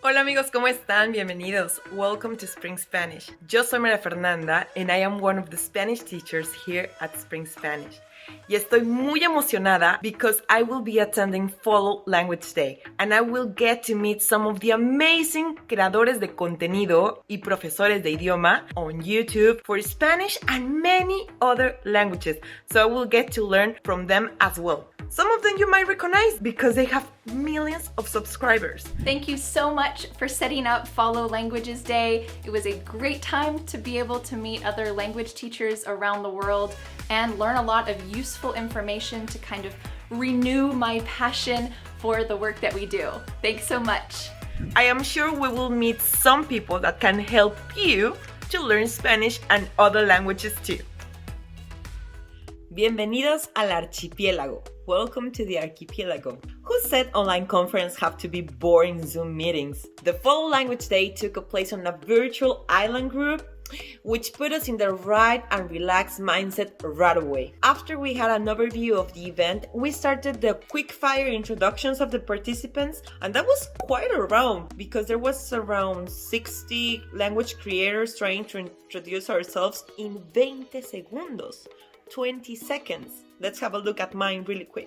Hola amigos, ¿cómo están? Bienvenidos. Welcome to Spring Spanish. Yo soy María Fernanda and I am one of the Spanish teachers here at Spring Spanish. Y estoy muy emocionada because I will be attending Follow Language Day and I will get to meet some of the amazing creadores de contenido y profesores de idioma on YouTube for Spanish and many other languages. So I will get to learn from them as well. Some of them you might recognize because they have millions of subscribers. Thank you so much for setting up Follow Languages Day. It was a great time to be able to meet other language teachers around the world and learn a lot of useful information to kind of renew my passion for the work that we do. Thanks so much. I am sure we will meet some people that can help you to learn Spanish and other languages too. Bienvenidos al archipiélago. Welcome to the archipelago. Who said online conferences have to be boring Zoom meetings? The Follow Language Day took place on a virtual island group, which put us in the right and relaxed mindset right away. After we had an overview of the event, we started the quick-fire introductions of the participants, and that was quite a round because there was around 60 language creators trying to introduce ourselves in 20 segundos. 20 seconds. Let's have a look at mine really quick.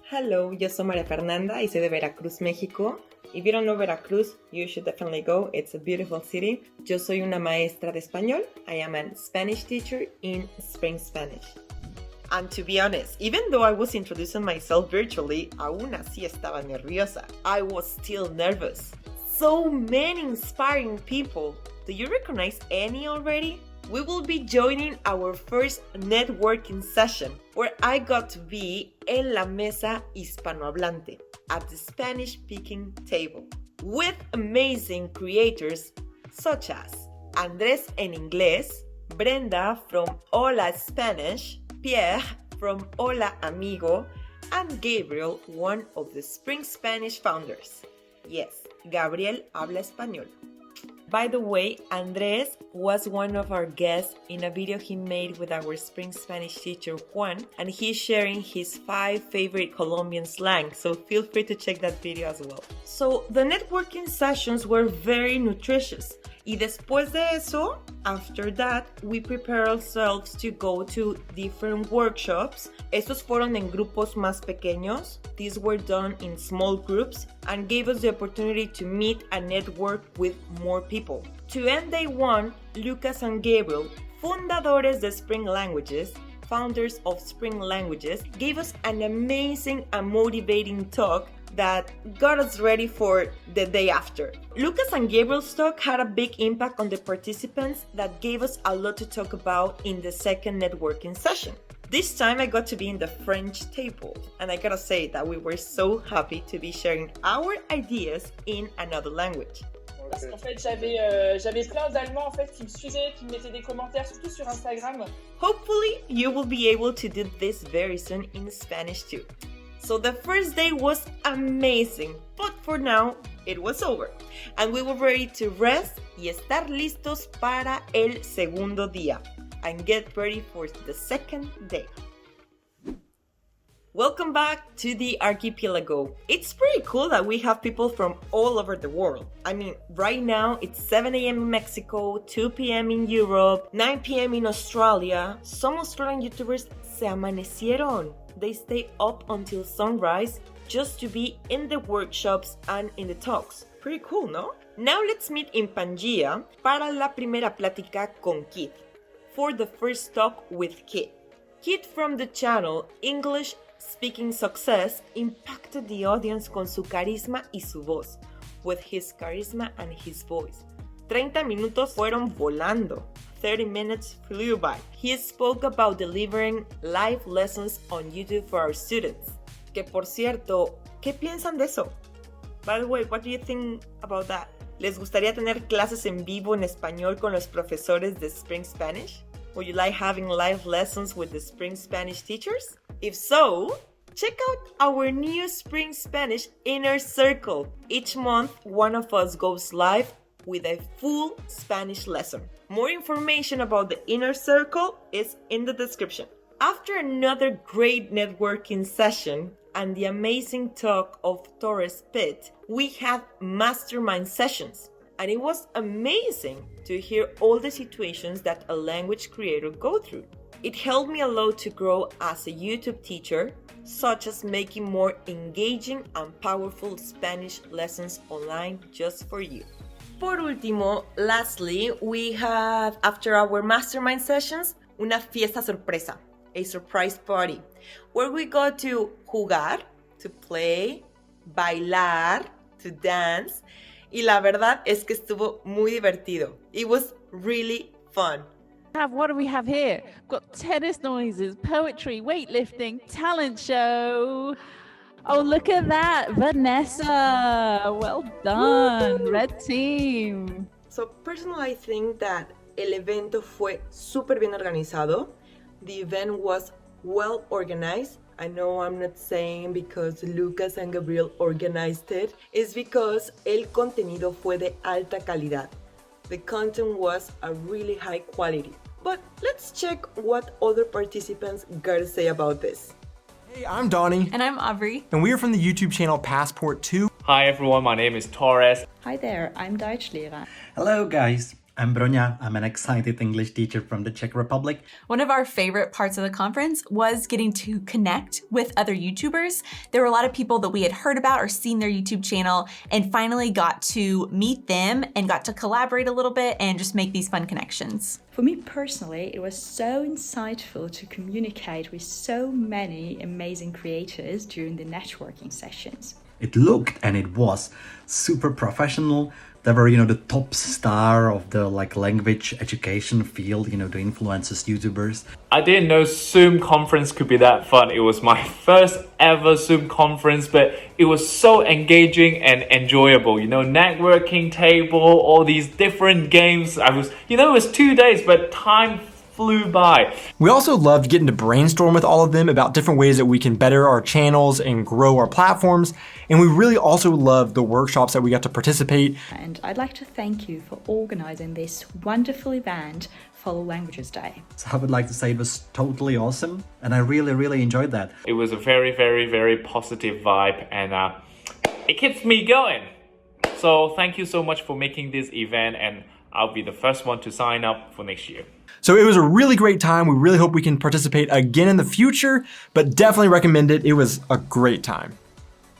Hello, yo soy María Fernanda y soy de Veracruz, México. If you don't know Veracruz, you should definitely go. It's a beautiful city. Yo soy una maestra de español. I am a Spanish teacher in Spring Spanish. And to be honest, even though I was introducing myself virtually, aún así estaba nerviosa. I was still nervous. So many inspiring people. Do you recognize any already? We will be joining our first networking session where I got to be en la mesa hispanohablante at the Spanish-speaking table with amazing creators such as Andrés en Inglés, Brenda from Hola Spanish, Pierre from Hola Amigo, and Gabriel, one of the Spring Spanish founders. Yes, Gabriel habla español. By the way, Andrés was one of our guests in a video he made with our Spring Spanish teacher Juan, and he's sharing his 5 favorite Colombian slang, so feel free to check that video as well. So the networking sessions were very nutritious. Y después de eso, after that, we prepare ourselves to go to different workshops. Estos fueron en grupos más pequeños. These were done in small groups and gave us the opportunity to meet and network with more people. To end day 1, Lucas and Gabriel, fundadores de Spring Languages, founders of Spring Languages, gave us an amazing and motivating talk that got us ready for the day after. Lucas and Gabriel's talk had a big impact on the participants that gave us a lot to talk about in the second networking session. This time I got to be in the French table, and I gotta say that we were so happy to be sharing our ideas in another language. Parce qu'en fait, j'avais plein d'Allemands en fait, qui me suivaient, qui me mettaient des commentaires, surtout sur Instagram. Hopefully, you will be able to do this very soon in Spanish too. So the first day was amazing, but for now, it was over. And we were ready to rest y estar listos para el segundo día and get ready for the second day. Welcome back to the archipelago. It's pretty cool that we have people from all over the world. I mean, right now it's 7 a.m. in Mexico, 2 p.m. in Europe, 9 p.m. in Australia. Some Australian YouTubers se amanecieron. They stay up until sunrise just to be in the workshops and in the talks. Pretty cool, no? Now let's meet in Pangea para la primera plática con Kit for the first talk with Kit. Kit from the channel English Speaking Success impacted the audience con su carisma y su voz, with his charisma and his voice. 30 minutos fueron volando. 30 minutes flew by. He spoke about delivering live lessons on YouTube for our students. Que por cierto, ¿qué piensan de eso? By the way, what do you think about that? ¿Les gustaría tener clases en vivo en español con los profesores de Spring Spanish? Would you like having live lessons with the Spring Spanish teachers? If so, check out our new Spring Spanish Inner Circle. Each month, one of us goes live with a full Spanish lesson. More information about the Inner Circle is in the description. After another great networking session, and the amazing talk of Torres Pitt, we had mastermind sessions. And it was amazing to hear all the situations that a language creator go through. It helped me a lot to grow as a YouTube teacher, such as making more engaging and powerful Spanish lessons online just for you. Por último, lastly, we have, after our mastermind sessions, una fiesta sorpresa, a surprise party, where we got to jugar, to play, bailar, to dance, y la verdad es que estuvo muy divertido. It was really fun. What do we have here? We've got tennis noises, poetry, weightlifting, talent show. Oh, look at that, Vanessa. Well done, Woo-hoo. red team. So personally, I think that el evento fue súper bien organizado. The event was well organized. I know I'm not saying because Lucas and Gabriel organized it. It's because el contenido fue de alta calidad. The content was a really high quality. But let's check what other participants got to say about this. Hey, I'm Donnie. And I'm Aubrey. And we are from the YouTube channel Passport 2. Hi everyone, my name is Torres. Hi there, I'm Deutschlehrer. Hello guys, I'm Bronya. I'm an excited English teacher from the Czech Republic. One of our favorite parts of the conference was getting to connect with other YouTubers. There were a lot of people that we had heard about or seen their YouTube channel and finally got to meet them and got to collaborate a little bit and just make these fun connections. For me personally, it was so insightful to communicate with so many amazing creators during the networking sessions. It looked and it was super professional. They were, the top star of the language education field, the influencers, YouTubers. I didn't know Zoom conference could be that fun. It was my first ever Zoom conference, but it was so engaging and enjoyable. Networking table, all these different games. It was 2 days, but time flew by. We also loved getting to brainstorm with all of them about different ways that we can better our channels and grow our platforms. And we really also loved the workshops that we got to participate. And I'd like to thank you for organizing this wonderful event, Follow Languages Day. So I would like to say it was totally awesome. And I really, really enjoyed that. It was a very, very, very positive vibe and it keeps me going. So thank you so much for making this event and I'll be the first one to sign up for next year. So it was a really great time. We really hope we can participate again in the future, but definitely recommend it. It was a great time.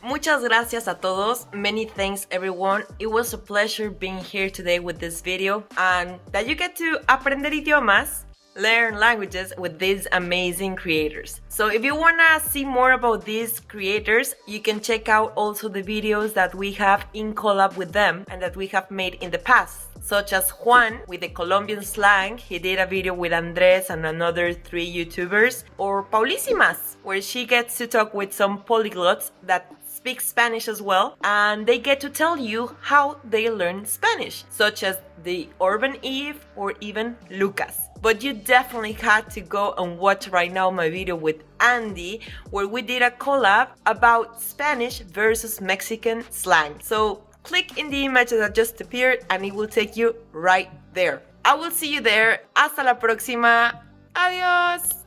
Muchas gracias a todos. Many thanks everyone. It was a pleasure being here today with this video and that you get to aprender idiomas, learn languages with these amazing creators. So if you wanna see more about these creators, you can check out also the videos that we have in collab with them and that we have made in the past. Such as Juan with the Colombian slang, he did a video with Andres and another 3 YouTubers, or Paulísimas, where she gets to talk with some polyglots that speak Spanish as well, and they get to tell you how they learn Spanish, such as the Urban Eve or even Lucas. But you definitely had to go and watch right now my video with Andy, where we did a collab about Spanish versus Mexican slang. So click in the image that just appeared and it will take you right there. I will see you there. Hasta la próxima. Adiós.